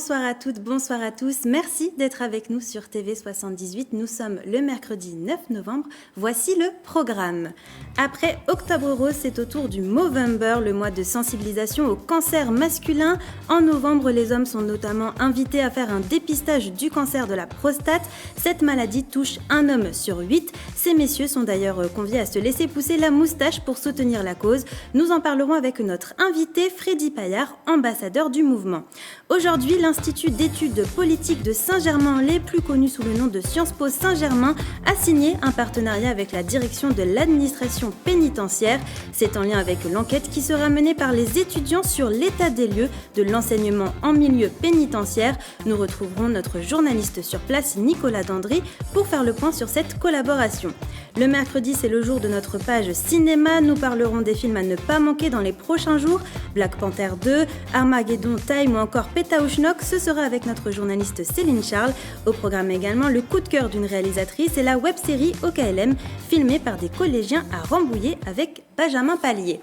Bonsoir à toutes, bonsoir à tous. Merci d'être avec nous sur TV78. Nous sommes le mercredi 9 novembre. Voici le programme. Après Octobre Rose, c'est au tour du Movember, le mois de sensibilisation au cancer masculin. En novembre, les hommes sont notamment invités à faire un dépistage du cancer de la prostate. Cette maladie touche un homme sur 8. Ces messieurs sont d'ailleurs conviés à se laisser pousser la moustache pour soutenir la cause. Nous en parlerons avec notre invité Freddy Paillard, ambassadeur du mouvement. Aujourd'hui, l'Institut d'études politiques de Saint-Germain-en-Laye, plus connu sous le nom de Sciences Po Saint-Germain, a signé un partenariat avec la direction de l'administration pénitentiaire. C'est en lien avec l'enquête qui sera menée par les étudiants sur l'état des lieux de l'enseignement en milieu pénitentiaire. Nous retrouverons notre journaliste sur place, Nicolas Dandry, pour faire le point sur cette collaboration. Le mercredi, c'est le jour de notre page cinéma. Nous parlerons des films à ne pas manquer dans les prochains jours. Black Panther 2, Armageddon Time ou encore Pétaouchnok. Ce sera avec notre journaliste Céline Charles. Au programme également, le coup de cœur d'une réalisatrice et la web-série OKLM, filmée par des collégiens à Rambouillet avec Benjamin Pallier.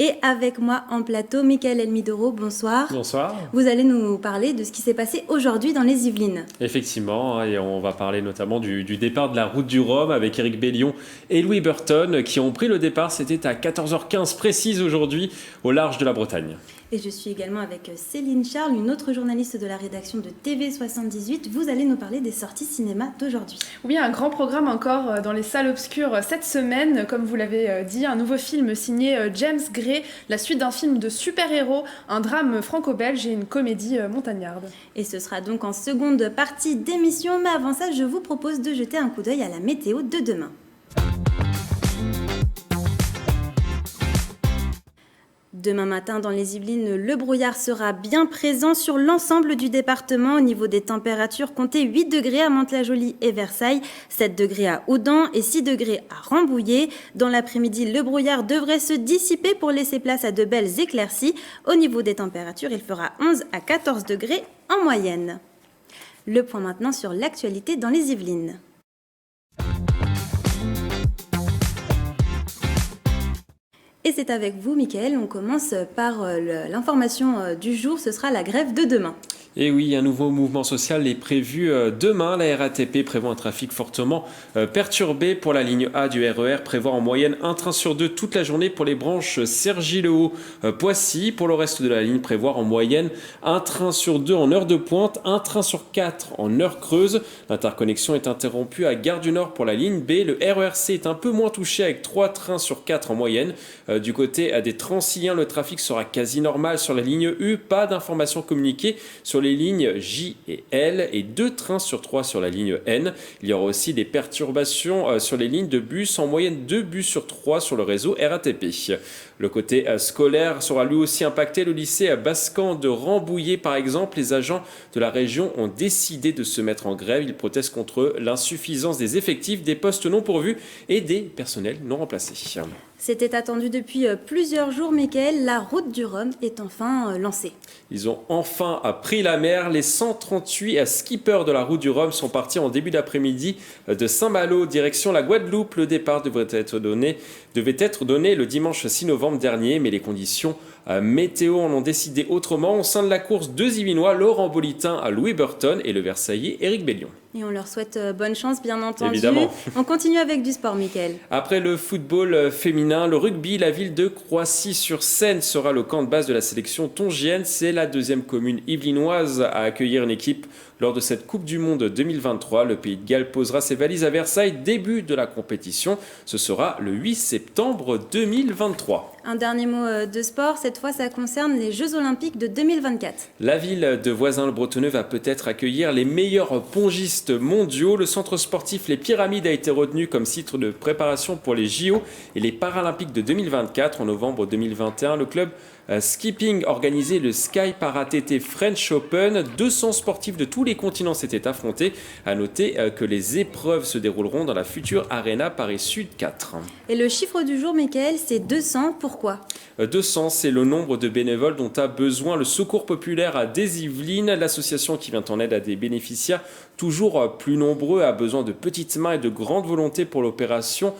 Et avec moi en plateau, Michael Elmidoro, bonsoir. Bonsoir. Vous allez nous parler de ce qui s'est passé aujourd'hui dans les Yvelines. Effectivement, et on va parler notamment du départ de la route du Rhum avec Éric Bellion et Louis Burton qui ont pris le départ. C'était à 14h15 précise aujourd'hui au large de la Bretagne. Et je suis également avec Céline Charles, une autre journaliste de la rédaction de TV78. Vous allez nous parler des sorties cinéma d'aujourd'hui. Oui, un grand programme encore dans les salles obscures cette semaine. Comme vous l'avez dit, un nouveau film signé James Gray, la suite d'un film de super-héros, un drame franco-belge et une comédie montagnarde. Et ce sera donc en seconde partie d'émission. Mais avant ça, je vous propose de jeter un coup d'œil à la météo de demain. Demain matin, dans les Yvelines, le brouillard sera bien présent sur l'ensemble du département. Au niveau des températures, comptez 8 degrés à Mantes-la-Jolie et Versailles, 7 degrés à Houdan et 6 degrés à Rambouillet. Dans l'après-midi, le brouillard devrait se dissiper pour laisser place à de belles éclaircies. Au niveau des températures, il fera 11 à 14 degrés en moyenne. Le point maintenant sur l'actualité dans les Yvelines. Et c'est avec vous, Mickaël. On commence par l'information du jour. Ce sera la grève de demain. Et oui, un nouveau mouvement social est prévu demain. La RATP prévoit un trafic fortement perturbé. Pour la ligne A du RER, prévoit en moyenne un train sur deux toute la journée pour les branches Cergy-le-Haut-Poissy. Pour le reste de la ligne, prévoir en moyenne un train sur deux en heure de pointe, un train sur quatre en heure creuse. L'interconnexion est interrompue à Gare du Nord pour la ligne B. Le RERC est un peu moins touché avec 3 trains sur 4 en moyenne. Du côté des Transilliens, le trafic sera quasi normal sur la ligne U. Pas d'informations communiquées sur les lignes J et L et 2 trains sur 3 sur la ligne N. Il y aura aussi des perturbations sur les lignes de bus, en moyenne 2 bus sur 3 sur le réseau RATP. Le côté scolaire sera lui aussi impacté. Le lycée Bascan de Rambouillet, par exemple, les agents de la région ont décidé de se mettre en grève. Ils protestent contre l'insuffisance des effectifs, des postes non pourvus et des personnels non remplacés. C'était attendu depuis plusieurs jours, Mickaël. La route du Rhum est enfin lancée. Ils ont enfin pris la mer. Les 138 skippers de la route du Rhum sont partis en début d'après-midi de Saint-Malo, direction la Guadeloupe. Le départ devait être donné le dimanche 6 novembre dernier, mais les conditions météo en ont décidé autrement. Au sein de la course, 2 Yvinois, Laurent Bolitin, Louis Burton et le Versaillais Éric Bellion. Et on leur souhaite bonne chance, bien entendu. Évidemment. On continue avec du sport, Mickaël. Après le football féminin, le rugby, la ville de Croissy-sur-Seine sera le camp de base de la sélection tongienne. C'est la deuxième commune yvelinoise à accueillir une équipe lors de cette Coupe du Monde 2023. Le Pays de Galles posera ses valises à Versailles. Début de la compétition, ce sera le 8 septembre 2023. Un dernier mot de sport, cette fois ça concerne les Jeux Olympiques de 2024. La ville de Voisins-le-Bretonneux va peut-être accueillir les meilleurs pongistes mondiaux. Le centre sportif Les Pyramides a été retenu comme site de préparation pour les JO et les Paralympiques de 2024. En novembre 2021, le club skipping organisé le Sky Para-TT French Open. 200 sportifs de tous les continents s'étaient affrontés. À noter que les épreuves se dérouleront dans la future Arena Paris Sud 4. Et le chiffre du jour, Mickaël, c'est 200. Pourquoi ? 200, c'est le nombre de bénévoles dont a besoin le Secours populaire des Yvelines. L'association qui vient en aide à des bénéficiaires toujours plus nombreux a besoin de petites mains et de grande volonté pour l'opération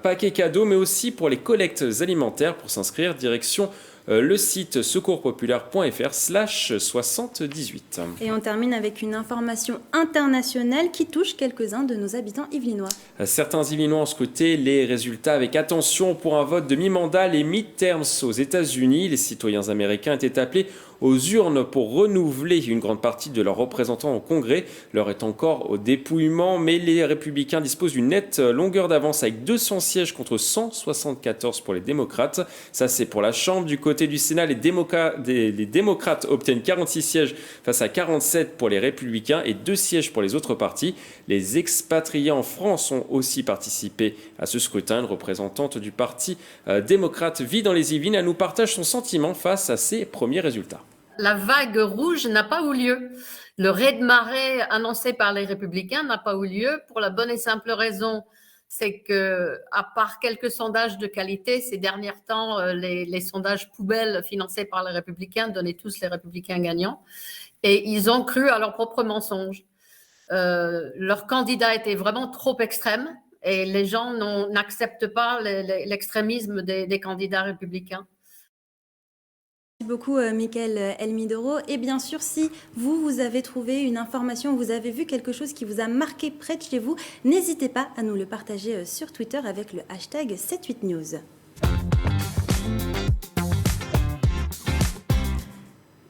paquet cadeau, mais aussi pour les collectes alimentaires. Pour s'inscrire, direction le site secourspopulaire.fr/78. Et on termine avec une information internationale qui touche quelques-uns de nos habitants yvelinois. Certains Yvelinois ont scruté les résultats avec attention pour un vote de mi-mandat, les midterms aux États-Unis. Les citoyens américains étaient appelés aux urnes pour renouveler une grande partie de leurs représentants au Congrès. L'heure est encore au dépouillement, mais les républicains disposent d'une nette longueur d'avance avec 200 sièges contre 174 pour les démocrates. Ça, c'est pour la Chambre. Du côté du Sénat, les démocrates obtiennent 46 sièges face à 47 pour les républicains et 2 sièges pour les autres partis. Les expatriés en France ont aussi participé à ce scrutin. Une représentante du parti démocrate vit dans les Yvelines. Elle nous partage son sentiment face à ces premiers résultats. La vague rouge n'a pas eu lieu. Le raz-de-marée annoncé par les Républicains n'a pas eu lieu pour la bonne et simple raison, c'est que, à part quelques sondages de qualité, ces derniers temps, les sondages poubelles financés par les Républicains donnaient tous les Républicains gagnants, et ils ont cru à leurs propres mensonges. Leur candidat était vraiment trop extrême, et les gens n'acceptent pas l'extrémisme des candidats républicains. Merci beaucoup, Mickaël Elmidoro. Et bien sûr, si vous avez trouvé une information, vous avez vu quelque chose qui vous a marqué près de chez vous, n'hésitez pas à nous le partager sur Twitter avec le hashtag 78news.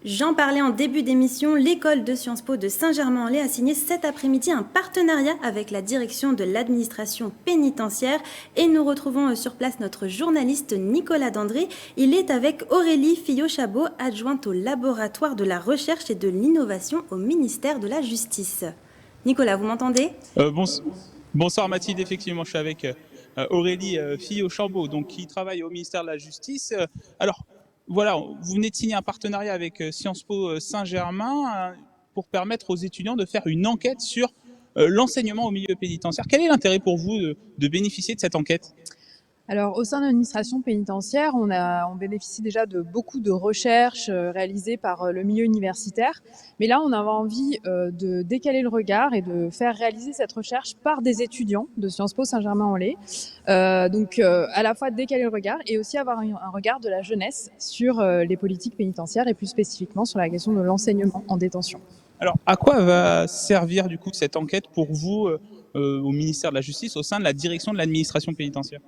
J'en parlais en début d'émission, l'école de Sciences Po de Saint-Germain-en-Laye a signé cet après-midi un partenariat avec la direction de l'administration pénitentiaire et nous retrouvons sur place notre journaliste Nicolas Dandré. Il est avec Aurélie Fillot-Chabot, adjointe au laboratoire de la recherche et de l'innovation au ministère de la Justice. Nicolas, vous m'entendez ? Bonsoir Mathilde, effectivement je suis avec Aurélie Fillot-Chabot, donc, qui travaille au ministère de la Justice. Alors, voilà, vous venez de signer un partenariat avec Sciences Po Saint-Germain pour permettre aux étudiants de faire une enquête sur l'enseignement au milieu pénitentiaire. Quel est l'intérêt pour vous de bénéficier de cette enquête ? Alors, au sein de l'administration pénitentiaire, on bénéficie déjà de beaucoup de recherches réalisées par le milieu universitaire. Mais là, on avait envie de décaler le regard et de faire réaliser cette recherche par des étudiants de Sciences Po Saint-Germain-en-Laye. Donc, à la fois décaler le regard et aussi avoir un regard de la jeunesse sur les politiques pénitentiaires et plus spécifiquement sur la question de l'enseignement en détention. Alors, à quoi va servir du coup cette enquête pour vous au ministère de la Justice, au sein de la direction de l'administration pénitentiaire ?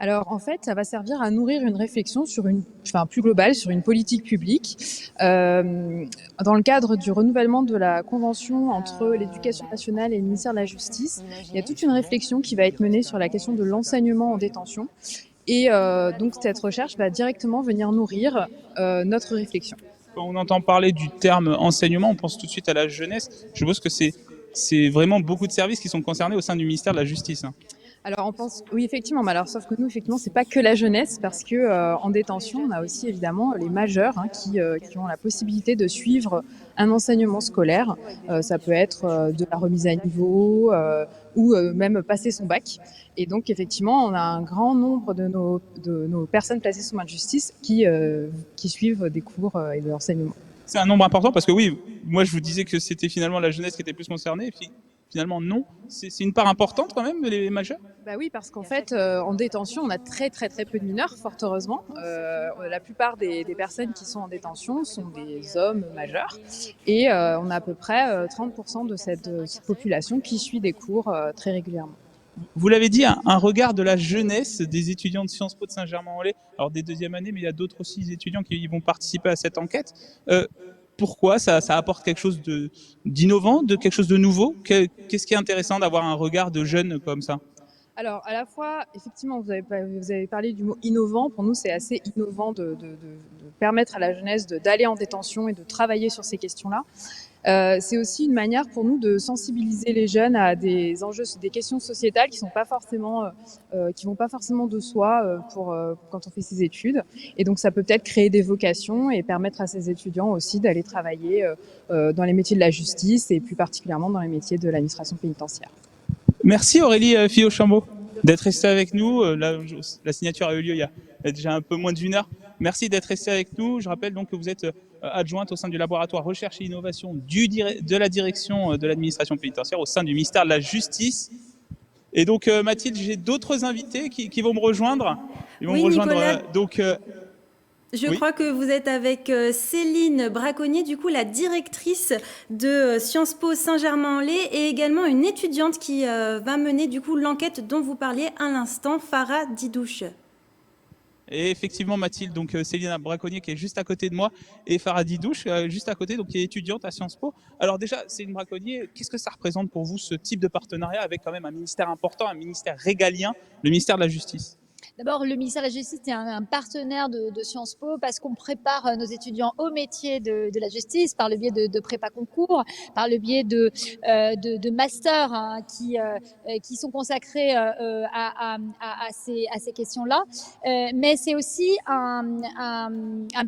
Alors, en fait, ça va servir à nourrir une réflexion plus globale sur une politique publique. Dans le cadre du renouvellement de la convention entre l'Éducation nationale et le ministère de la Justice, il y a toute une réflexion qui va être menée sur la question de l'enseignement en détention. Et donc, cette recherche va directement venir nourrir notre réflexion. Quand on entend parler du terme enseignement, on pense tout de suite à la jeunesse. Je suppose que c'est vraiment beaucoup de services qui sont concernés au sein du ministère de la Justice. Alors on pense, oui effectivement, mais alors sauf que nous effectivement c'est pas que la jeunesse parce que en détention on a aussi évidemment les majeurs qui ont la possibilité de suivre un enseignement scolaire. Ça peut être de la remise à niveau ou même passer son bac. Et donc effectivement on a un grand nombre de nos personnes placées sous main de justice qui suivent des cours et de l'enseignement. C'est un nombre important parce que oui, moi je vous disais que c'était finalement la jeunesse qui était plus concernée. Et puis, finalement, non. C'est une part importante quand même, les majeurs ? Bah oui, parce qu'en fait, en détention, on a très très très peu de mineurs, fort heureusement. La plupart des personnes qui sont en détention sont des hommes majeurs. Et on a à peu près 30% de cette population qui suit des cours très régulièrement. Vous l'avez dit, un regard de la jeunesse des étudiants de Sciences Po de Saint-Germain-en-Laye, alors des deuxième années, mais il y a d'autres aussi étudiants qui vont participer à cette enquête. Pourquoi ça apporte quelque chose d'innovant, de quelque chose de nouveau ? Qu'est-ce qui est intéressant d'avoir un regard de jeunes comme ça ? Alors, à la fois, effectivement, vous avez parlé du mot innovant. Pour nous, c'est assez innovant de permettre à la jeunesse d'aller en détention et de travailler sur ces questions-là. C'est aussi une manière pour nous de sensibiliser les jeunes à des enjeux, des questions sociétales qui vont pas forcément de soi quand on fait ses études. Et donc, ça peut peut-être créer des vocations et permettre à ces étudiants aussi d'aller travailler dans les métiers de la justice et plus particulièrement dans les métiers de l'administration pénitentiaire. Merci Aurélie Fillot-Chabot d'être restée avec nous. La signature a eu lieu il y a déjà un peu moins d'une heure. Merci d'être restée avec nous. Je rappelle donc que vous êtes adjointe au sein du laboratoire recherche et innovation de la direction de l'administration pénitentiaire au sein du ministère de la Justice. Et donc Mathilde, j'ai d'autres invités qui vont me rejoindre. Ils vont me rejoindre. Nicolas. Donc Je Oui. crois que vous êtes avec Céline Braconnier, du coup la directrice de Sciences Po Saint-Germain-en-Laye et également une étudiante qui va mener du coup l'enquête dont vous parliez à l'instant, Farah Didouche. Et effectivement, Mathilde, donc Céline Braconnier qui est juste à côté de moi, et Farah Didouche, juste à côté, donc qui est étudiante à Sciences Po. Alors déjà, Céline Braconnier, qu'est-ce que ça représente pour vous, ce type de partenariat avec quand même un ministère important, un ministère régalien, le ministère de la Justice? D'abord, le ministère de la Justice est un partenaire de Sciences Po parce qu'on prépare nos étudiants au métier de la justice par le biais de prépa concours, par le biais de masters qui sont consacrés à ces questions-là. Mais c'est aussi un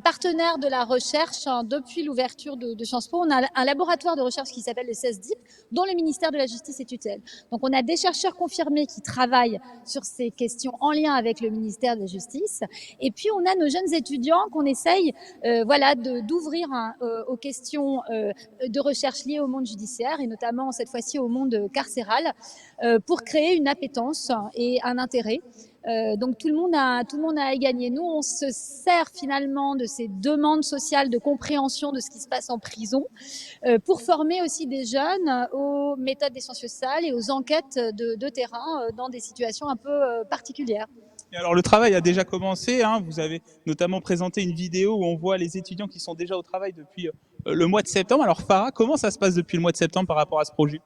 partenaire de la recherche depuis l'ouverture de Sciences Po. On a un laboratoire de recherche qui s'appelle le CESDIP, dont le ministère de la Justice est tutelle. Donc on a des chercheurs confirmés qui travaillent sur ces questions en lien avec le ministère de la Justice. Et puis, on a nos jeunes étudiants qu'on essaye d'ouvrir aux questions de recherche liées au monde judiciaire et notamment cette fois-ci au monde carcéral pour créer une appétence et un intérêt. Donc tout le monde a à y gagner. Nous, on se sert finalement de ces demandes sociales de compréhension de ce qui se passe en prison pour former aussi des jeunes aux méthodes des sciences sociales et aux enquêtes de terrain dans des situations un peu particulières. Et alors le travail a déjà commencé, hein. Vous avez notamment présenté une vidéo où on voit les étudiants qui sont déjà au travail depuis le mois de septembre. Alors Farah, comment ça se passe depuis le mois de septembre par rapport à ce projet?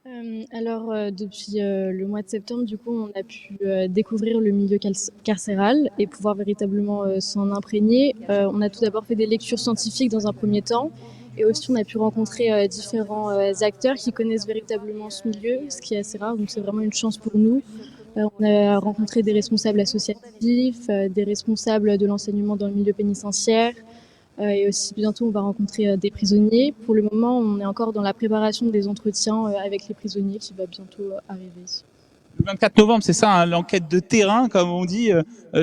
Depuis le mois de septembre, du coup, on a pu découvrir le milieu carcéral et pouvoir véritablement s'en imprégner. On a tout d'abord fait des lectures scientifiques dans un premier temps et aussi on a pu rencontrer différents acteurs qui connaissent véritablement ce milieu, ce qui est assez rare, donc c'est vraiment une chance pour nous. On a rencontré des responsables associatifs, des responsables de l'enseignement dans le milieu pénitentiaire, et aussi bientôt on va rencontrer des prisonniers. Pour le moment, on est encore dans la préparation des entretiens avec les prisonniers qui va bientôt arriver. Le 24 novembre, c'est ça, hein, l'enquête de terrain, comme on dit,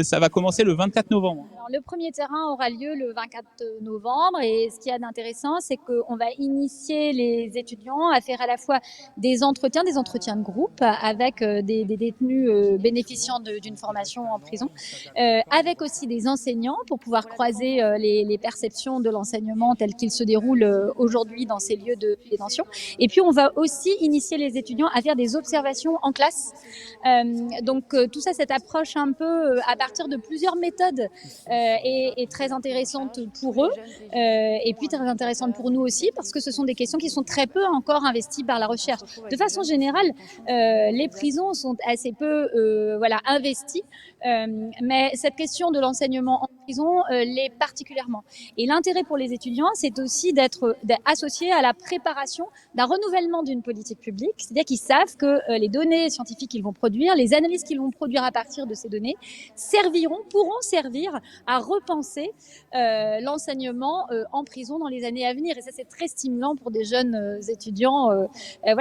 ça va commencer le 24 novembre. Alors, le premier terrain aura lieu le 24 novembre et ce qu'il y a d'intéressant, c'est qu'on va initier les étudiants à faire à la fois des entretiens de groupe avec des détenus bénéficiant d'une formation en prison, avec aussi des enseignants pour pouvoir croiser les perceptions de l'enseignement tel qu'il se déroule aujourd'hui dans ces lieux de détention. Et puis on va aussi initier les étudiants à faire des observations en classe. Donc tout ça, cette approche un peu à partir de plusieurs méthodes est très intéressante pour eux et puis très intéressante pour nous aussi parce que ce sont des questions qui sont très peu encore investies par la recherche. De façon générale, les prisons sont assez peu investies, mais cette question de l'enseignement en prison l'est particulièrement. Et l'intérêt pour les étudiants, c'est aussi d'être associés à la préparation d'un renouvellement d'une politique publique, c'est-à-dire qu'ils savent que les données scientifiques qu'ils vont produire, les analyses qu'ils vont produire à partir de ces données pourront servir à repenser l'enseignement en prison dans les années à venir. Et ça, c'est très stimulant pour des jeunes étudiants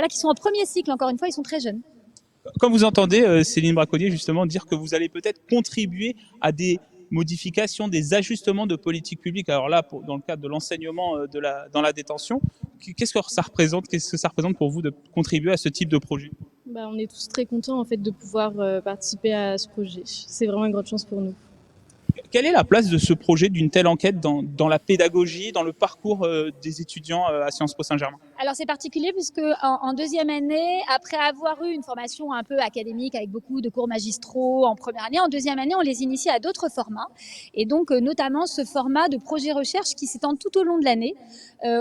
qui sont en premier cycle, encore une fois, ils sont très jeunes. Comme vous entendez Céline Braconnier justement dire que vous allez peut-être contribuer à des modifications, des ajustements de politique publique. Alors là, dans le cadre de l'enseignement dans la détention, qu'est-ce que ça représente pour vous de contribuer à ce type de projet? On est tous très contents en fait de pouvoir participer à ce projet. C'est vraiment une grande chance pour nous. Quelle est la place de ce projet, d'une telle enquête dans la pédagogie, dans le parcours des étudiants à Sciences Po Saint-Germain? Alors c'est particulier puisque en deuxième année, après avoir eu une formation un peu académique avec beaucoup de cours magistraux en première année, en deuxième année, on les initie à d'autres formats. Et donc notamment ce format de projet recherche qui s'étend tout au long de l'année,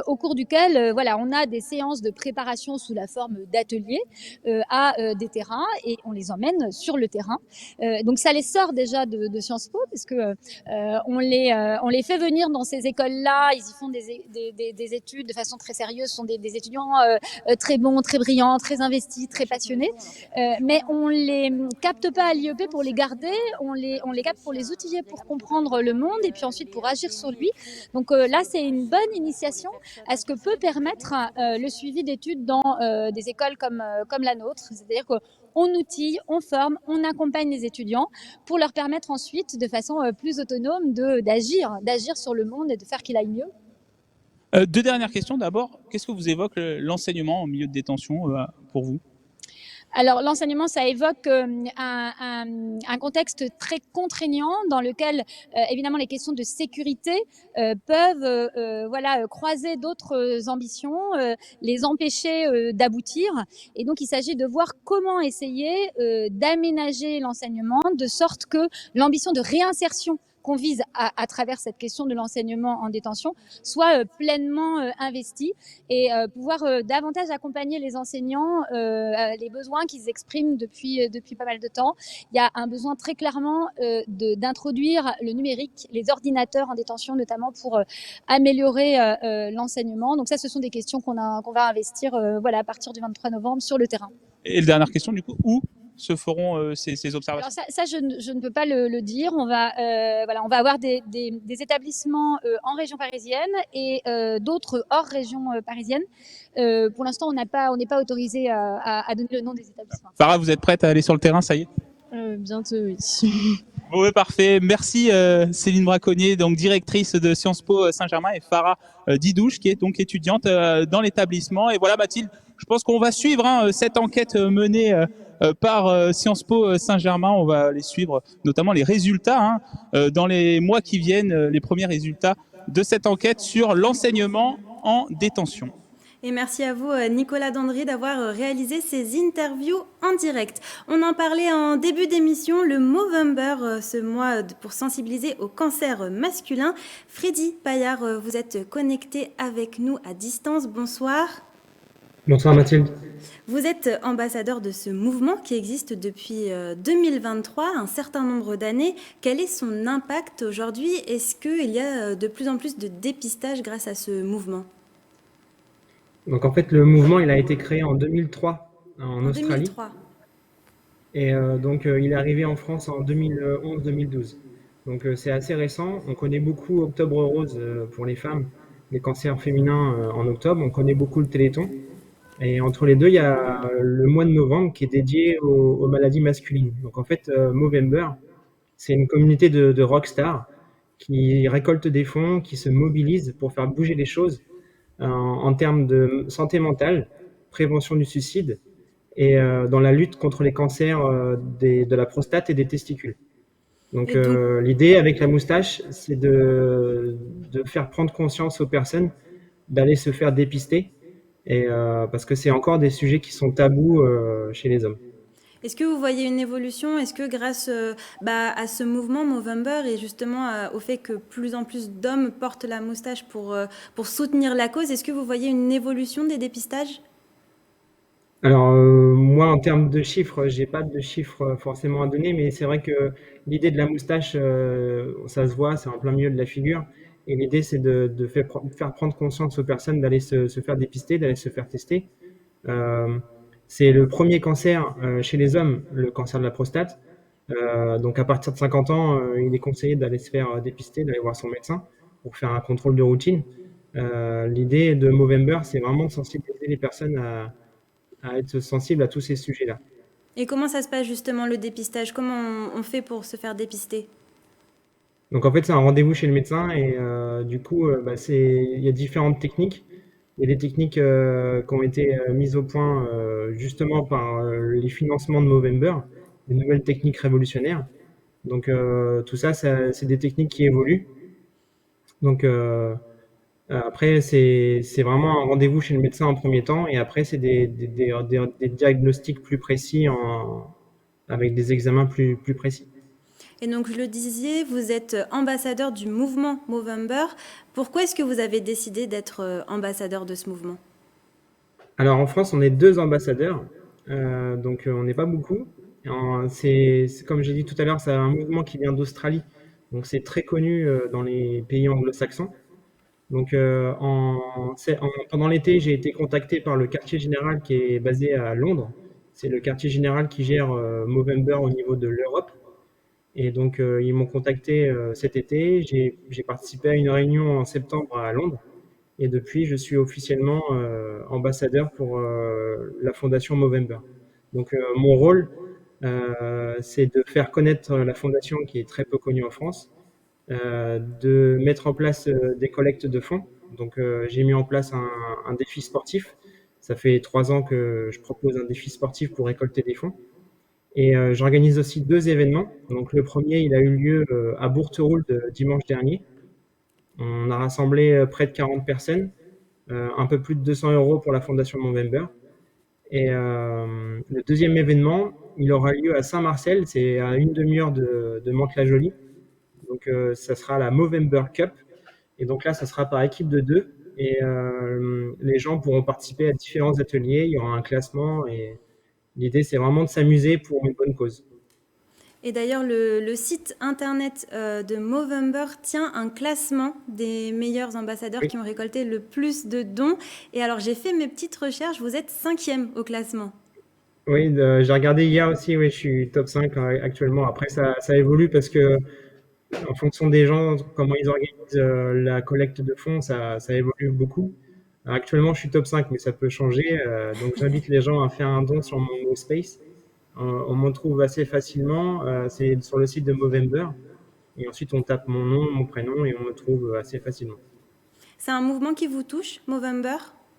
au cours duquel on a des séances de préparation sous la forme d'ateliers à des terrains et on les emmène sur le terrain. Donc ça les sort déjà de Sciences Po parce que on les fait venir dans ces écoles-là, ils y font des études de façon très sérieuse, ce sont des étudiants très bons, très brillants, très investis, très passionnés, mais on les capte pas à l'IEP pour les garder, on les capte pour les outiller pour comprendre le monde et puis ensuite pour agir sur lui. Donc là, c'est une bonne initiation à ce que peut permettre le suivi d'études dans des écoles comme la nôtre, c'est-à-dire que on outille, on forme, on accompagne les étudiants pour leur permettre ensuite, de façon plus autonome, d'agir sur le monde et de faire qu'il aille mieux. Deux dernières questions. D'abord, qu'est-ce que vous évoque l'enseignement en milieu de détention pour vous? Alors, l'enseignement, ça évoque un contexte très contraignant dans lequel, évidemment, les questions de sécurité peuvent croiser d'autres ambitions, les empêcher d'aboutir. Et donc, il s'agit de voir comment essayer d'aménager l'enseignement de sorte que l'ambition de réinsertion qu'on vise à travers cette question de l'enseignement en détention soit pleinement investie et pouvoir davantage accompagner les enseignants, les besoins qu'ils expriment depuis pas mal de temps. Il y a un besoin très clairement d'introduire le numérique, les ordinateurs en détention notamment pour améliorer l'enseignement. Donc ça, ce sont des questions qu'on va investir à partir du 23 novembre sur le terrain. Et la dernière question, du coup, où se feront ces observations? Alors ça je ne peux pas le dire. On va avoir des établissements en région parisienne et d'autres hors région parisienne. Pour l'instant, on n'est pas autorisé à donner le nom des établissements. Farah, vous êtes prête à aller sur le terrain, ça y est? Bientôt, oui. Bon, ouais, parfait. Merci Céline Braconnier, donc directrice de Sciences Po Saint-Germain, et Farah Didouche, qui est donc étudiante dans l'établissement. Et voilà, Mathilde, je pense qu'on va suivre cette enquête menée par Sciences Po Saint-Germain. On va les suivre, notamment les résultats dans les mois qui viennent, les premiers résultats de cette enquête sur l'enseignement en détention. Et merci à vous, Nicolas Dandry, d'avoir réalisé ces interviews en direct. On en parlait en début d'émission, le Movember, ce mois pour sensibiliser au cancer masculin. Freddy Paillard, vous êtes connecté avec nous à distance. Bonsoir. Bonsoir Mathilde. Vous êtes ambassadeur de ce mouvement qui existe depuis 2023, un certain nombre d'années. Quel est son impact aujourd'hui? Est-ce qu'il y a de plus en plus de dépistage grâce à ce mouvement? Donc en fait, le mouvement, il a été créé en 2003 en Australie. 2003. Et il est arrivé en France en 2011-2012. Donc c'est assez récent. On connaît beaucoup Octobre Rose pour les femmes, les cancers féminins en octobre. On connaît beaucoup le Téléthon. Et entre les deux, il y a le mois de novembre qui est dédié aux maladies masculines. Donc en fait, Movember, c'est une communauté de rockstars qui récoltent des fonds, qui se mobilisent pour faire bouger les choses en termes de santé mentale, prévention du suicide et dans la lutte contre les cancers de la prostate et des testicules. Donc l'idée avec la moustache, c'est de faire prendre conscience aux personnes d'aller se faire dépister, et parce que c'est encore des sujets qui sont tabous chez les hommes. Est-ce que vous voyez une évolution? Est-ce que grâce à ce mouvement Movember et justement au fait que plus en plus d'hommes portent la moustache pour soutenir la cause, est-ce que vous voyez une évolution des dépistages? Alors moi, en termes de chiffres, j'ai pas de chiffres forcément à donner, mais c'est vrai que l'idée de la moustache, ça se voit, c'est en plein milieu de la figure. Et l'idée, c'est de faire prendre conscience aux personnes d'aller se faire dépister, d'aller se faire tester. C'est le premier cancer chez les hommes, le cancer de la prostate. Donc à partir de 50 ans, il est conseillé d'aller se faire dépister, d'aller voir son médecin pour faire un contrôle de routine. L'idée de Movember, c'est vraiment de sensibiliser les personnes à être sensibles à tous ces sujets-là. Et comment ça se passe justement le dépistage? Comment on fait pour se faire dépister? Donc en fait, c'est un rendez-vous chez le médecin et il y a différentes techniques. Il y a des techniques qui ont été mises au point justement par les financements de Movember, des nouvelles techniques révolutionnaires. Donc tout ça, c'est des techniques qui évoluent. Donc après, c'est vraiment un rendez-vous chez le médecin en premier temps, et après, c'est des diagnostics plus précis avec des examens plus précis. Et donc, je le disais, vous êtes ambassadeur du mouvement Movember. Pourquoi est-ce que vous avez décidé d'être ambassadeur de ce mouvement? Alors, en France, on est 2 ambassadeurs, donc on n'est pas beaucoup. C'est comme j'ai dit tout à l'heure, c'est un mouvement qui vient d'Australie, donc c'est très connu dans les pays anglo-saxons. Donc, pendant l'été, j'ai été contacté par le quartier général qui est basé à Londres. C'est le quartier général qui gère Movember au niveau de l'Europe. Et donc, ils m'ont contacté cet été. J'ai participé à une réunion en septembre à Londres. Et depuis, je suis officiellement ambassadeur pour la fondation Movember. Donc, mon rôle, c'est de faire connaître la fondation qui est très peu connue en France, de mettre en place des collectes de fonds. Donc, j'ai mis en place un défi sportif. Ça fait 3 ans que je propose un défi sportif pour récolter des fonds. Et j'organise aussi 2 événements. Donc le premier, il a eu lieu à Bourteroulde dimanche dernier. On a rassemblé près de 40 personnes, un peu plus de 200 € pour la Fondation Movember. Et le deuxième événement, il aura lieu à Saint-Marcel, c'est à une demi-heure de Mantes-la-Jolie. Donc ça sera la Movember Cup. Et donc là, ça sera par équipe de 2. Et les gens pourront participer à différents ateliers. Il y aura un classement. Et l'idée, c'est vraiment de s'amuser pour une bonne cause. Et d'ailleurs, le site internet de Movember tient un classement des meilleurs ambassadeurs qui ont récolté le plus de dons. Et alors, j'ai fait mes petites recherches. Vous êtes 5e au classement. Oui, j'ai regardé hier aussi. Oui, je suis top 5 actuellement. Après, ça évolue parce que en fonction des gens, comment ils organisent la collecte de fonds, ça évolue beaucoup. Alors, actuellement, je suis top 5, mais ça peut changer. Donc, j'invite les gens à faire un don sur mon space. On m'en trouve assez facilement. C'est sur le site de Movember. Et ensuite, on tape mon nom, mon prénom et on me trouve assez facilement. C'est un mouvement qui vous touche, Movember,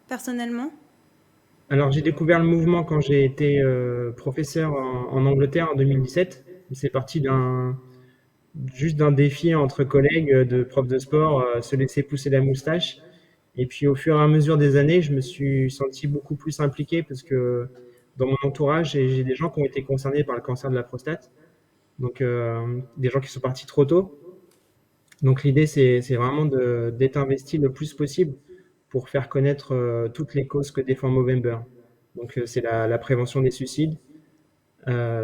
personnellement? Alors, j'ai découvert le mouvement quand j'ai été professeur en Angleterre en 2017. C'est parti juste d'un défi entre collègues de profs de sport, se laisser pousser la moustache. Et puis, au fur et à mesure des années, je me suis senti beaucoup plus impliqué parce que dans mon entourage, j'ai des gens qui ont été concernés par le cancer de la prostate. Donc, des gens qui sont partis trop tôt. Donc, l'idée, c'est vraiment d'être investi le plus possible pour faire connaître toutes les causes que défend Movember. Donc, c'est la prévention des suicides,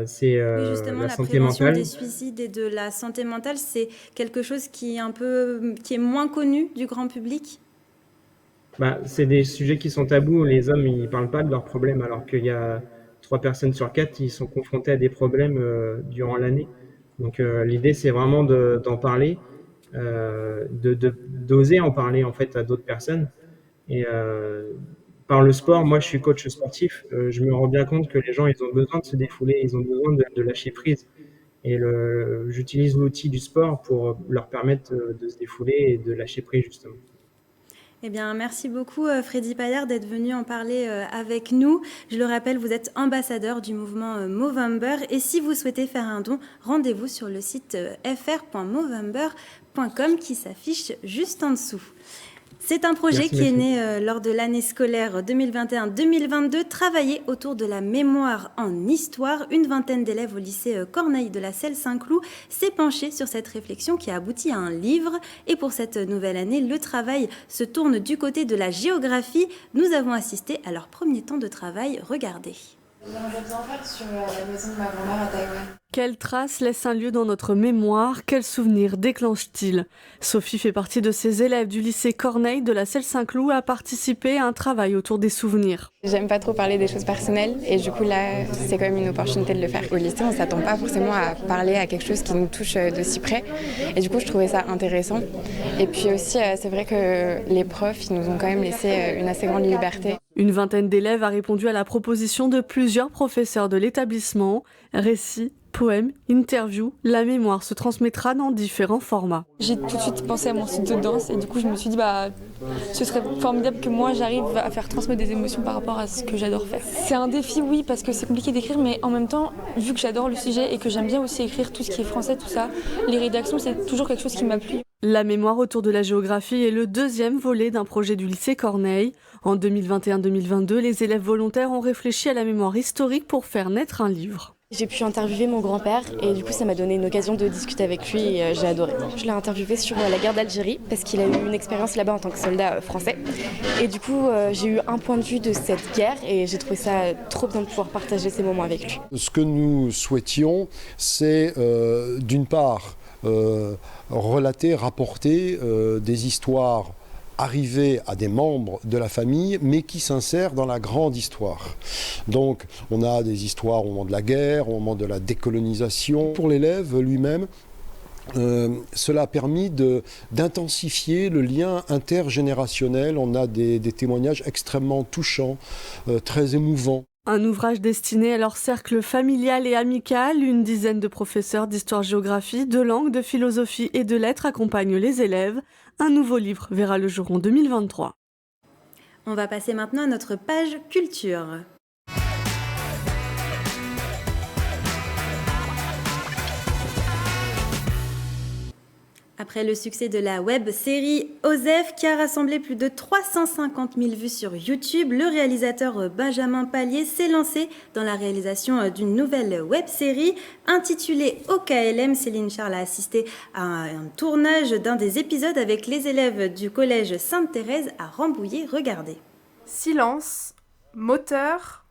c'est Oui, justement, la la santé prévention mentale. des suicides et de la santé mentale, c'est quelque chose qui est moins connu du grand public. C'est des sujets qui sont tabous. Les hommes, ils parlent pas de leurs problèmes, alors qu'il y a 3 personnes sur 4 qui sont confrontées à des problèmes durant l'année. Donc, l'idée, c'est vraiment d'en parler, d'oser en parler en fait à d'autres personnes. Et par le sport, moi, je suis coach sportif. Je me rends bien compte que les gens, ils ont besoin de se défouler, ils ont besoin de lâcher prise. Et j'utilise l'outil du sport pour leur permettre de se défouler et de lâcher prise, justement. Eh bien, merci beaucoup, Freddy Paillard, d'être venu en parler avec nous. Je le rappelle, vous êtes ambassadeur du mouvement Movember. Et si vous souhaitez faire un don, rendez-vous sur le site fr.movember.com qui s'affiche juste en dessous. C'est un projet qui est né lors de l'année scolaire 2021-2022, travaillé autour de la mémoire en histoire. Une vingtaine d'élèves au lycée Corneille de la Selle-Saint-Cloud s'est penchée sur cette réflexion qui a abouti à un livre. Et pour cette nouvelle année, le travail se tourne du côté de la géographie. Nous avons assisté à leur premier temps de travail. Regardez. J'aimerais bien faire sur la maison de ma grand-mère à Taïwan. Quelle trace laisse un lieu dans notre mémoire? Quel souvenir déclenche-t-il? Sophie fait partie de ces élèves du lycée Corneille de la Selle-Saint-Cloud à participer à un travail autour des souvenirs. J'aime pas trop parler des choses personnelles et du coup là c'est quand même une opportunité de le faire. Au lycée on s'attend pas forcément à parler à quelque chose qui nous touche de si près et du coup je trouvais ça intéressant. Et puis aussi c'est vrai que les profs ils nous ont quand même laissé une assez grande liberté. Une vingtaine d'élèves a répondu à la proposition de plusieurs professeurs de l'établissement. Récits, poèmes, interviews, la mémoire se transmettra dans différents formats. J'ai tout de suite pensé à mon site de danse et du coup je me suis dit ce serait formidable que moi j'arrive à faire transmettre des émotions par rapport à ce que j'adore faire. C'est un défi oui parce que c'est compliqué d'écrire mais en même temps vu que j'adore le sujet et que j'aime bien aussi écrire tout ce qui est français, tout ça, les rédactions c'est toujours quelque chose qui m'a plu. La mémoire autour de la géographie est le deuxième volet d'un projet du lycée Corneille. En 2021-2022, les élèves volontaires ont réfléchi à la mémoire historique pour faire naître un livre. J'ai pu interviewer mon grand-père et du coup ça m'a donné une occasion de discuter avec lui et j'ai adoré. Je l'ai interviewé sur la guerre d'Algérie parce qu'il a eu une expérience là-bas en tant que soldat français. Et du coup j'ai eu un point de vue de cette guerre et j'ai trouvé ça trop bien de pouvoir partager ces moments avec lui. Ce que nous souhaitions, c'est d'une part relater, rapporter des histoires arriver à des membres de la famille, mais qui s'insèrent dans la grande histoire. Donc, on a des histoires au moment de la guerre, au moment de la décolonisation. Pour l'élève lui-même, cela a permis d'intensifier le lien intergénérationnel. On a des témoignages extrêmement touchants, très émouvants. Un ouvrage destiné à leur cercle familial et amical. Une dizaine de professeurs d'histoire-géographie, de langue, de philosophie et de lettres accompagnent les élèves. Un nouveau livre verra le jour en 2023. On va passer maintenant à notre page culture. Après le succès de la web-série Osef, qui a rassemblé plus de 350 000 vues sur YouTube, le réalisateur Benjamin Pallier s'est lancé dans la réalisation d'une nouvelle web-série intitulée OKLM. Céline Charles a assisté à un tournage d'un des épisodes avec les élèves du collège Sainte-Thérèse à Rambouillet. Regardez. Silence, moteur,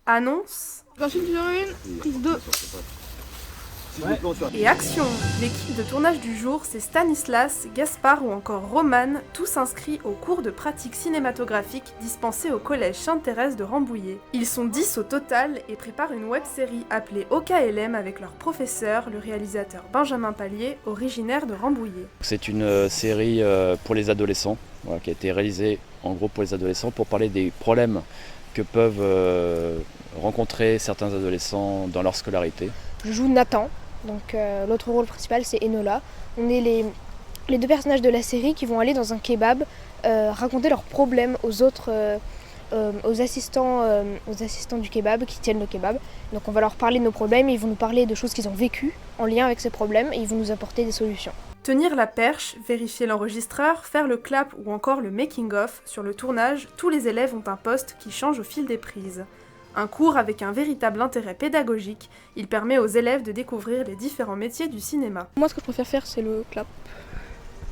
annonce, prise 2. Et action! L'équipe de tournage du jour, c'est Stanislas, Gaspard ou encore Roman, tous inscrits au cours de pratique cinématographique dispensé au collège Sainte-Thérèse de Rambouillet. Ils sont 10 au total et préparent une web-série appelée OKLM avec leur professeur, le réalisateur Benjamin Pallier, originaire de Rambouillet. C'est une série pour les adolescents, qui a été réalisée en gros pour les adolescents pour parler des problèmes que peuvent rencontrer certains adolescents dans leur scolarité. Je joue Nathan. Donc l'autre rôle principal c'est Enola. On est les deux personnages de la série qui vont aller dans un kebab raconter leurs problèmes aux autres, aux assistants du kebab qui tiennent le kebab. Donc on va leur parler de nos problèmes et ils vont nous parler de choses qu'ils ont vécues en lien avec ces problèmes et ils vont nous apporter des solutions. Tenir la perche, vérifier l'enregistreur, faire le clap ou encore le making-of. Sur le tournage, tous les élèves ont un poste qui change au fil des prises. Un cours avec un véritable intérêt pédagogique, il permet aux élèves de découvrir les différents métiers du cinéma. Moi ce que je préfère faire c'est le clap.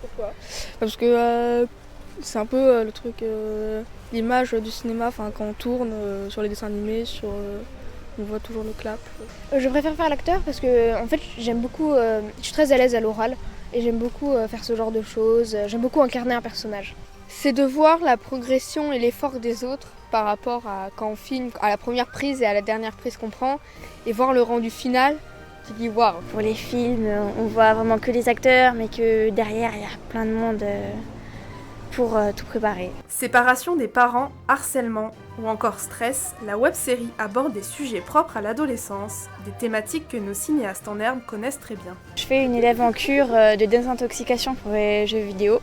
Pourquoi ? Parce que c'est un peu le truc, l'image du cinéma, quand on tourne sur les dessins animés, on voit toujours le clap. Je préfère faire l'acteur parce que en fait j'aime beaucoup, je suis très à l'aise à l'oral et j'aime beaucoup faire ce genre de choses, j'aime beaucoup incarner un personnage. C'est de voir la progression et l'effort des autres par rapport à quand on filme, à la première prise et à la dernière prise qu'on prend, et voir le rendu final, tu dis waouh. Pour les films, on voit vraiment que les acteurs, mais que derrière, il y a plein de monde pour tout préparer. Séparation des parents, harcèlement ou encore stress, la web-série aborde des sujets propres à l'adolescence, des thématiques que nos cinéastes en herbe connaissent très bien. Je fais une élève en cure de désintoxication pour les jeux vidéo,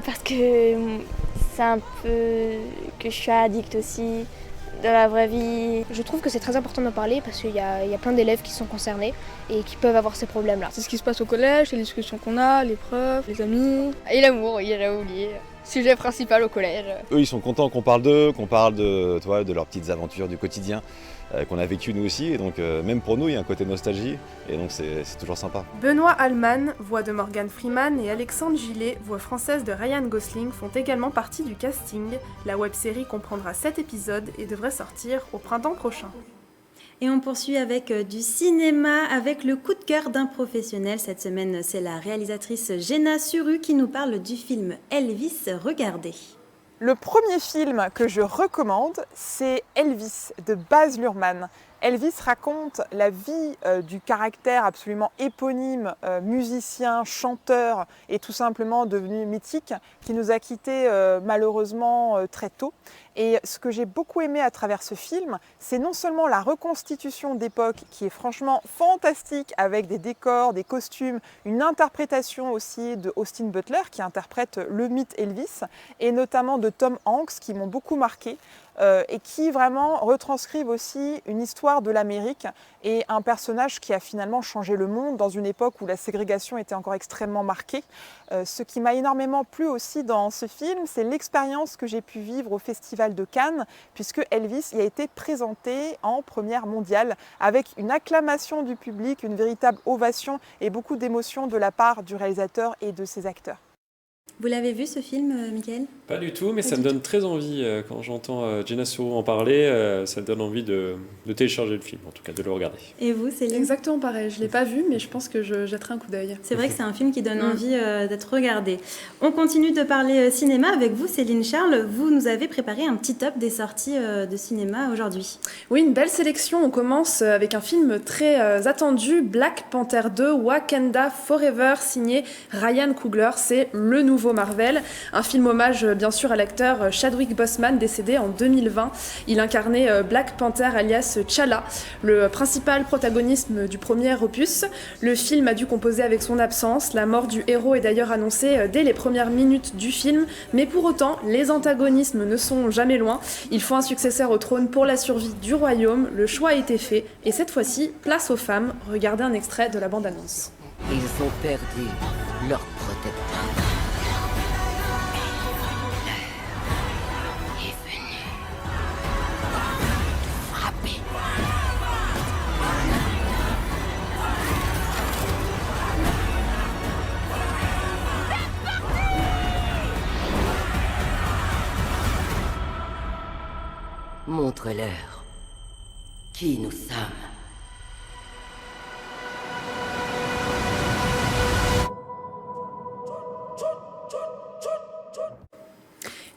parce que c'est un peu que je suis addict aussi dans la vraie vie. Je trouve que c'est très important d'en parler parce qu'il y a plein d'élèves qui sont concernés et qui peuvent avoir ces problèmes-là. C'est ce qui se passe au collège, les discussions qu'on a, les profs, les amis. Et l'amour, j'ai oublié. Sujet principal au collège. Eux, ils sont contents qu'on parle d'eux, qu'on parle de leurs petites aventures du quotidien qu'on a vécu nous aussi. Et donc, même pour nous, il y a un côté nostalgie. Et donc, c'est toujours sympa. Benoît Allman, voix de Morgan Freeman, et Alexandre Gillet, voix française de Ryan Gosling, font également partie du casting. La web-série comprendra 7 épisodes et devrait sortir au printemps prochain. Et on poursuit avec du cinéma, avec le coup de cœur d'un professionnel. Cette semaine, c'est la réalisatrice Jenna Suru qui nous parle du film Elvis. Regardez. Le premier film que je recommande, c'est Elvis de Baz Luhrmann. Elvis raconte la vie du caractère absolument éponyme, musicien, chanteur et tout simplement devenu mythique, qui nous a quittés malheureusement très tôt. Et ce que j'ai beaucoup aimé à travers ce film, c'est non seulement la reconstitution d'époque qui est franchement fantastique avec des décors, des costumes, une interprétation aussi de Austin Butler qui interprète le mythe Elvis et notamment de Tom Hanks qui m'ont beaucoup marqué. Et qui vraiment retranscrivent aussi une histoire de l'Amérique et un personnage qui a finalement changé le monde dans une époque où la ségrégation était encore extrêmement marquée. Ce qui m'a énormément plu aussi dans ce film, c'est l'expérience que j'ai pu vivre au Festival de Cannes, puisque Elvis y a été présenté en première mondiale avec une acclamation du public, une véritable ovation et beaucoup d'émotions de la part du réalisateur et de ses acteurs. Vous l'avez vu ce film, Mickaël ? Pas du tout, mais ça me donne très envie, quand j'entends Jenna Suru en parler, ça me donne envie de télécharger le film, en tout cas de le regarder. Et vous, Céline ? Exactement pareil, je ne l'ai pas vu, mais je pense que je jetterai un coup d'œil. C'est vrai que c'est un film qui donne envie d'être regardé. On continue de parler cinéma avec vous, Céline Charles. Vous nous avez préparé un petit top des sorties de cinéma aujourd'hui. Oui, une belle sélection. On commence avec un film très attendu, Black Panther 2, Wakanda Forever, signé Ryan Coogler. C'est le nouveau nouveau Marvel, un film hommage bien sûr à l'acteur Chadwick Boseman décédé en 2020. Il incarnait Black Panther alias T'Challa, le principal protagonisme du premier opus. Le film a dû composer avec son absence. La mort du héros est d'ailleurs annoncée dès les premières minutes du film, mais pour autant, les antagonismes ne sont jamais loin. Il faut un successeur au trône pour la survie du royaume. Le choix a été fait, et cette fois-ci, place aux femmes. Regardez un extrait de la bande-annonce. Ils ont perdu leur protecteur. L'heure est venue de frapper. Montre-leur qui nous sommes.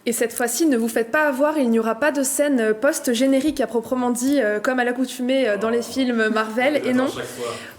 Et cette fois-ci, ne vous faites pas avoir, il n'y aura pas de scène post-générique à proprement dit, comme à l'accoutumée dans les films Marvel, et non.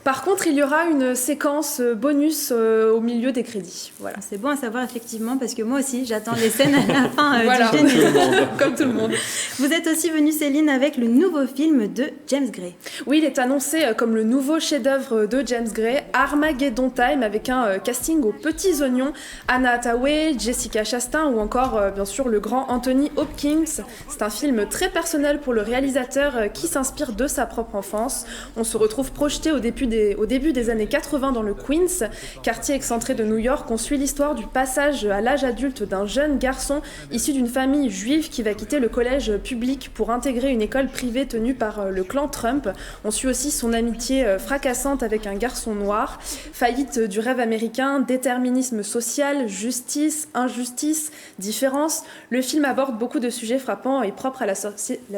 Par contre, il y aura une séquence bonus au milieu des crédits. Voilà. C'est bon à savoir effectivement, parce que moi aussi, j'attends les scènes à la fin voilà. du générique. Comme tout le monde. Vous êtes aussi venue, Céline, avec le nouveau film de James Gray. Oui, il est annoncé comme le nouveau chef-d'œuvre de James Gray, Armageddon Time, avec un casting aux petits oignons, Anna Hathaway, Jessica Chastain ou encore, bien sûr, le grand Anthony Hopkins. C'est un film très personnel pour le réalisateur qui s'inspire de sa propre enfance. On se retrouve projeté au début des années 80 dans le Queens, quartier excentré de New York. On suit l'histoire du passage à l'âge adulte d'un jeune garçon issu d'une famille juive qui va quitter le collège public pour intégrer une école privée tenue par le clan Trump. On suit aussi son amitié fracassante avec un garçon noir, faillite du rêve américain, déterminisme social, justice, injustice, différence. Le film aborde beaucoup de sujets frappants et propres à la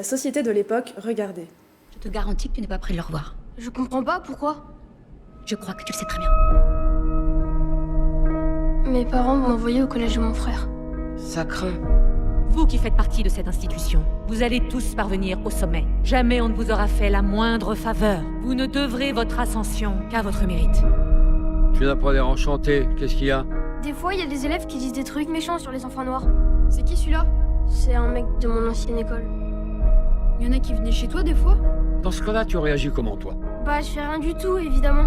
société de l'époque. Regardez. Je te garantis que tu n'es pas prêt de le revoir. Je comprends pas, pourquoi? Je crois que tu le sais très bien. Mes parents m'ont envoyé au collège de mon frère. Ça craint. Vous qui faites partie de cette institution, vous allez tous parvenir au sommet. Jamais on ne vous aura fait la moindre faveur. Vous ne devrez votre ascension qu'à votre mérite. Tu n'as pas l'air enchanté, qu'est-ce qu'il y a? Des fois, il y a des élèves qui disent des trucs méchants sur les enfants noirs. C'est qui celui-là? C'est un mec de mon ancienne école. Il y en a qui venaient chez toi des fois? Dans ce cas-là, tu réagis comment, toi? Bah, je fais rien du tout, évidemment.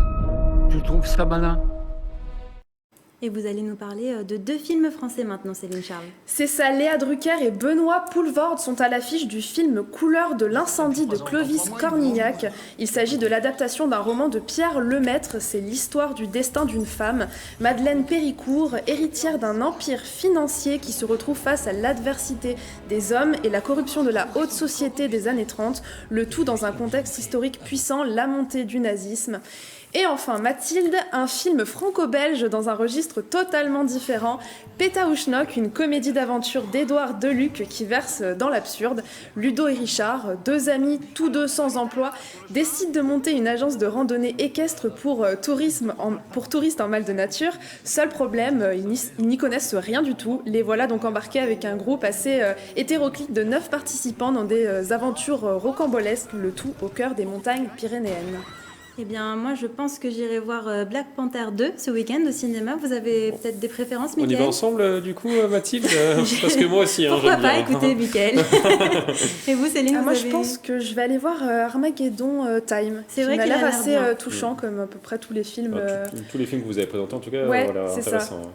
Tu trouves ça malin? Et vous allez nous parler de 2 films français maintenant, Céline Charles. C'est ça, Léa Drucker et Benoît Poulvord sont à l'affiche du film Couleur de l'incendie de Clovis Cornillac. Il s'agit de l'adaptation d'un roman de Pierre Lemaître. C'est l'histoire du destin d'une femme, Madeleine Péricourt, héritière d'un empire financier qui se retrouve face à l'adversité des hommes et la corruption de la haute société des années 30, le tout dans un contexte historique puissant, la montée du nazisme. Et enfin Mathilde, un film franco-belge dans un registre totalement différent, Pétaouchnok, une comédie d'aventure d'Édouard Deluc qui verse dans l'absurde. Ludo et Richard, 2 amis, tous 2 sans emploi, décident de monter une agence de randonnée équestre pour touristes en mal de nature. Seul problème, ils n'y connaissent rien du tout. Les voilà donc embarqués avec un groupe assez hétéroclite de 9 participants dans des aventures rocambolesques, le tout au cœur des montagnes pyrénéennes. Eh bien, moi, je pense que j'irai voir Black Panther 2 ce week-end au cinéma. Vous avez peut-être des préférences, Mickaël? On y va ensemble, du coup, Mathilde? Parce que moi aussi, Pourquoi j'aime pas, bien. Écoutez, Mickaël. Et vous, Céline, moi, je pense que je vais aller voir Armageddon Time. C'est vrai qu'il a qu'il a l'air l'air assez bien. touchant, comme à peu près tous les films. Tous les films que vous avez présentés, en tout cas, Ouais, voilà, c'est intéressant. ça.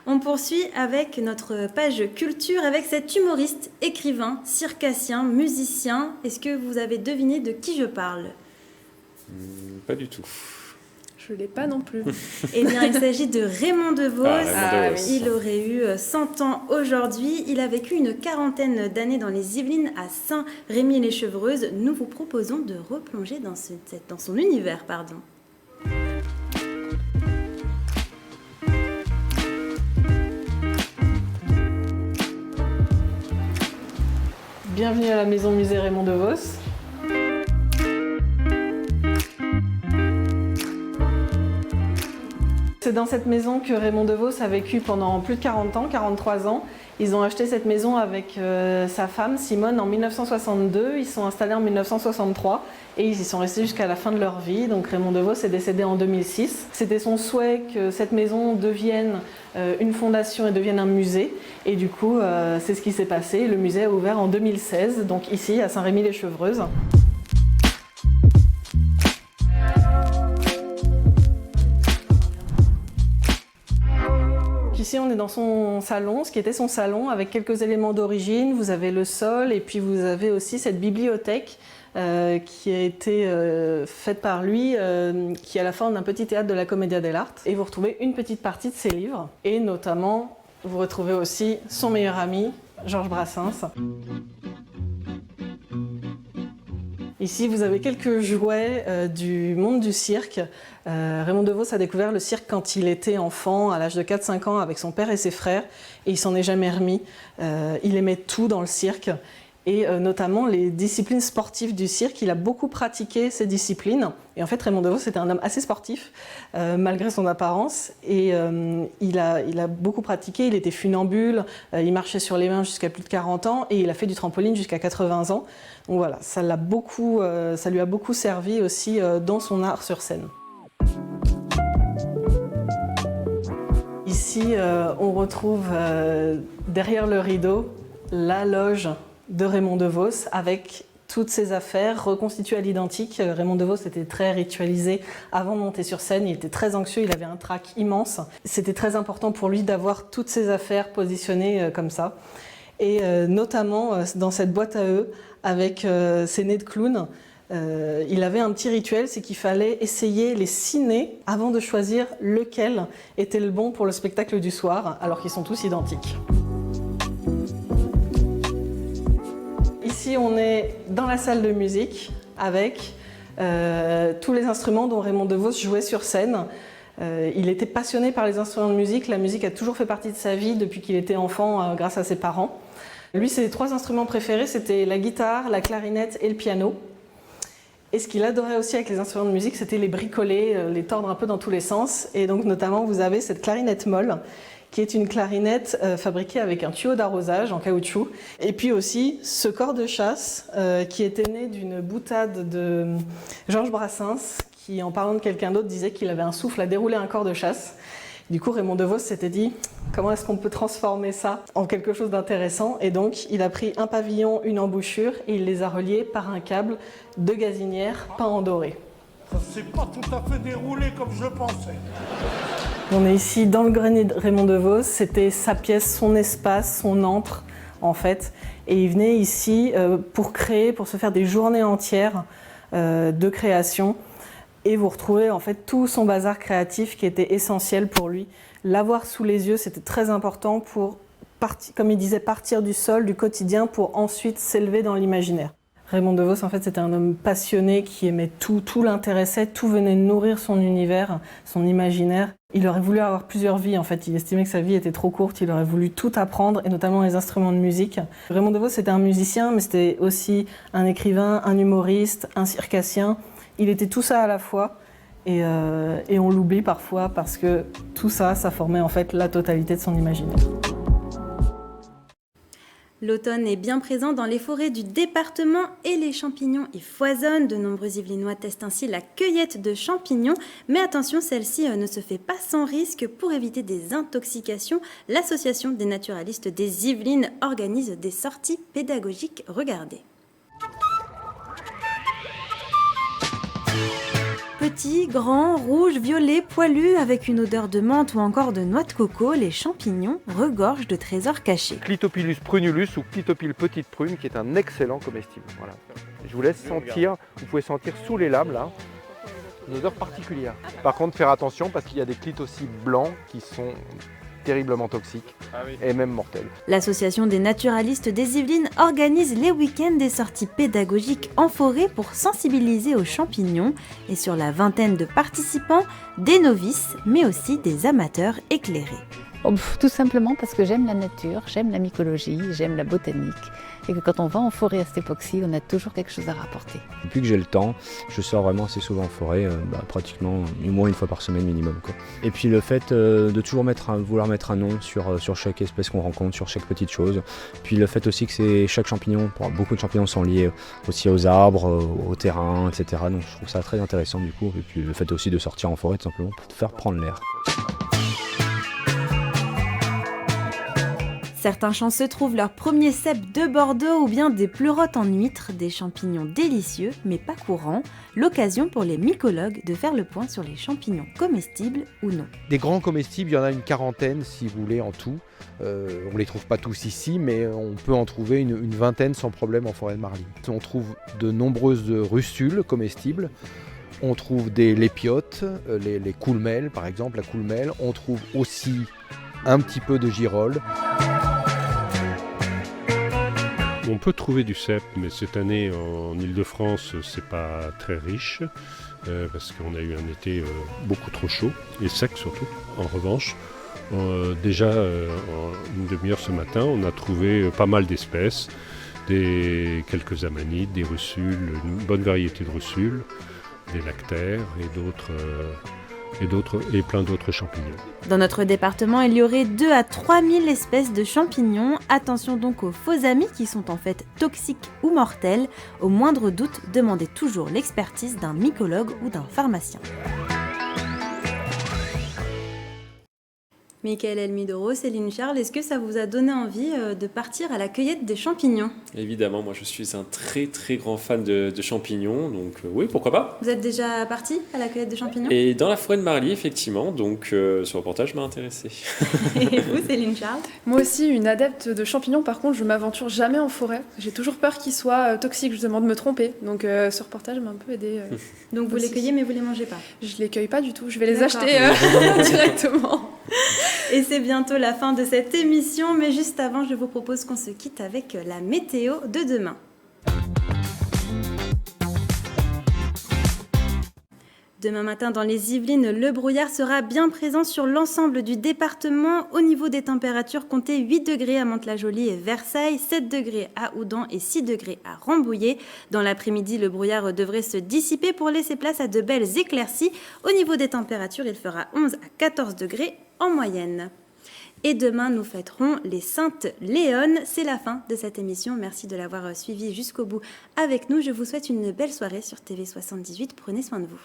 On poursuit avec notre page culture, avec cet humoriste, écrivain, circassien, musicien. Est-ce que vous avez deviné de qui je parle? Pas du tout. Je ne l'ai pas non plus. Eh bien, il s'agit de Raymond DeVos. Raymond DeVos. Il aurait eu 100 ans aujourd'hui. Il a vécu une quarantaine d'années dans les Yvelines à Saint-Rémy-les-Chevreuses. Nous vous proposons de replonger dans son univers. Bienvenue à la maison musée Raymond DeVos. C'est dans cette maison que Raymond DeVos a vécu pendant plus de 40 ans, 43 ans. Ils ont acheté cette maison avec sa femme Simone en 1962, ils sont installés en 1963 et ils y sont restés jusqu'à la fin de leur vie. Donc Raymond DeVos est décédé en 2006. C'était son souhait que cette maison devienne une fondation et devienne un musée. Et du coup, c'est ce qui s'est passé. Le musée a ouvert en 2016, donc ici à Saint-Rémy-les-Chevreuses. Ici, on est dans son salon, ce qui était son salon, avec quelques éléments d'origine. Vous avez le sol et puis vous avez aussi cette bibliothèque qui a été faite par lui, qui a la forme d'un petit théâtre de la Commedia dell'arte. Et vous retrouvez une petite partie de ses livres. Et notamment, vous retrouvez aussi son meilleur ami, Georges Brassens. Ici, vous avez quelques jouets du monde du cirque. Raymond DeVos a découvert le cirque quand il était enfant, à l'âge de 4-5 ans, avec son père et ses frères, et il s'en est jamais remis. Il aimait tout dans le cirque, et notamment les disciplines sportives du cirque. Il a beaucoup pratiqué ces disciplines, et en fait, Raymond DeVos était un homme assez sportif, malgré son apparence, et il a beaucoup pratiqué. Il était funambule, il marchait sur les mains jusqu'à plus de 40 ans, et il a fait du trampoline jusqu'à 80 ans. Donc voilà, ça lui a beaucoup servi aussi dans son art sur scène. Ici, on retrouve derrière le rideau la loge de Raymond DeVos avec toutes ses affaires reconstituées à l'identique. Raymond DeVos était très ritualisé avant de monter sur scène, il était très anxieux, il avait un trac immense. C'était très important pour lui d'avoir toutes ses affaires positionnées comme ça. Et notamment dans cette boîte à œufs avec ses nez de clown, il avait un petit rituel, c'est qu'il fallait essayer les 6 nez avant de choisir lequel était le bon pour le spectacle du soir, alors qu'ils sont tous identiques. Ici, on est dans la salle de musique avec tous les instruments dont Raymond DeVos jouait sur scène. Il était passionné par les instruments de musique. La musique a toujours fait partie de sa vie depuis qu'il était enfant grâce à ses parents. Lui, ses 3 instruments préférés, c'était la guitare, la clarinette et le piano. Et ce qu'il adorait aussi avec les instruments de musique, c'était les bricoler, les tordre un peu dans tous les sens. Et donc notamment, vous avez cette clarinette molle, qui est une clarinette fabriquée avec un tuyau d'arrosage en caoutchouc. Et puis aussi ce corps de chasse qui était né d'une boutade de Georges Brassens, qui, en parlant de quelqu'un d'autre, disait qu'il avait un souffle à dérouler un corps de chasse. Du coup, Raymond DeVos s'était dit comment est-ce qu'on peut transformer ça en quelque chose d'intéressant, et donc il a pris un pavillon, une embouchure, et il les a reliés par un câble de gazinière peint en doré. Ça s'est pas tout à fait déroulé comme je pensais. On est ici dans le grenier de Raymond DeVos, c'était sa pièce, son espace, son antre en fait, et il venait ici pour créer, pour se faire des journées entières de création. Et vous retrouvez en fait tout son bazar créatif qui était essentiel pour lui. L'avoir sous les yeux, c'était très important pour, comme il disait, partir du sol, du quotidien, pour ensuite s'élever dans l'imaginaire. Raymond DeVos, en fait, c'était un homme passionné qui aimait tout l'intéressait, tout venait nourrir son univers, son imaginaire. Il aurait voulu avoir plusieurs vies, en fait. Il estimait que sa vie était trop courte, il aurait voulu tout apprendre, et notamment les instruments de musique. Raymond DeVos, c'était un musicien, mais c'était aussi un écrivain, un humoriste, un circassien. Il était tout ça à la fois, et on l'oublie parfois parce que tout ça, ça formait en fait la totalité de son imaginaire. L'automne est bien présent dans les forêts du département et les champignons y foisonnent. De nombreux Yvelinois testent ainsi la cueillette de champignons. Mais attention, celle-ci ne se fait pas sans risque. Pour éviter des intoxications, l'Association des naturalistes des Yvelines organise des sorties pédagogiques. Regardez. Petits, grands, rouges, violets, poilus, avec une odeur de menthe ou encore de noix de coco, les champignons regorgent de trésors cachés. Clitopilus prunulus ou Clitopile petite prune, qui est un excellent comestible. Voilà. Je vous laisse sentir, vous pouvez sentir sous les lames là, une odeur particulière. Par contre, faire attention parce qu'il y a des clitocides blancs qui sont terriblement toxiques et même mortels. L'Association des naturalistes des Yvelines organise les week-ends des sorties pédagogiques en forêt pour sensibiliser aux champignons. Et sur la vingtaine de participants, des novices, mais aussi des amateurs éclairés. Tout simplement parce que j'aime la nature, j'aime la mycologie, j'aime la botanique. et que quand on va en forêt à cette époque-ci, on a toujours quelque chose à rapporter. Depuis que j'ai le temps, je sors vraiment assez souvent en forêt, pratiquement au moins une fois par semaine minimum, quoi. Et puis le fait de toujours vouloir mettre un nom sur chaque espèce qu'on rencontre, sur chaque petite chose. Puis le fait aussi que chaque champignon, beaucoup de champignons sont liés aussi aux arbres, au terrain, etc. Donc je trouve ça très intéressant du coup. Et puis le fait aussi de sortir en forêt tout simplement pour te faire prendre l'air. Certains chanceux trouvent leur premier cèpe de Bordeaux ou bien des pleurotes en huître, des champignons délicieux mais pas courants. L'occasion pour les mycologues de faire le point sur les champignons comestibles ou non. Des grands comestibles, il y en a une quarantaine si vous voulez en tout. On ne les trouve pas tous ici, mais on peut en trouver une vingtaine sans problème en forêt de Marly. On trouve de nombreuses russules comestibles. On trouve des lépiotes, les coulmelles par exemple, la coulmelle. On trouve aussi un petit peu de girolles. On peut trouver du cèpe, mais cette année en Île-de-France, c'est pas très riche, parce qu'on a eu un été beaucoup trop chaud, et sec surtout. En revanche, déjà en une demi-heure ce matin, on a trouvé pas mal d'espèces, quelques amanites, des russules, une bonne variété de russules, des lactaires et plein d'autres champignons. Dans notre département, il y aurait 2 à 3 000 espèces de champignons. Attention donc aux faux amis qui sont en fait toxiques ou mortels. Au moindre doute, demandez toujours l'expertise d'un mycologue ou d'un pharmacien. Michael Elmidoro, Céline Charles, est-ce que ça vous a donné envie de partir à la cueillette des champignons ? Évidemment, moi je suis un très très grand fan de champignons, donc oui, pourquoi pas. Vous êtes déjà parti à la cueillette des champignons ? Et dans la forêt de Marly, effectivement, donc ce reportage m'a intéressé. Et vous, Céline Charles ? Moi aussi, une adepte de champignons, par contre, je m'aventure jamais en forêt. J'ai toujours peur qu'ils soient toxiques, justement, de me tromper. Donc ce reportage m'a un peu aidé. Donc vous les cueillez, mais vous les mangez pas ? Je les cueille pas du tout, je vais les D'accord. acheter directement. Et c'est bientôt la fin de cette émission, mais juste avant, je vous propose qu'on se quitte avec la météo de demain. Demain matin, dans les Yvelines, le brouillard sera bien présent sur l'ensemble du département. Au niveau des températures, comptez 8 degrés à Mantes-la-Jolie et Versailles, 7 degrés à Houdan et 6 degrés à Rambouillet. Dans l'après-midi, le brouillard devrait se dissiper pour laisser place à de belles éclaircies. Au niveau des températures, il fera 11 à 14 degrés en moyenne. Et demain, nous fêterons les Saintes Léones. C'est la fin de cette émission. Merci de l'avoir suivi jusqu'au bout avec nous. Je vous souhaite une belle soirée sur TV78. Prenez soin de vous.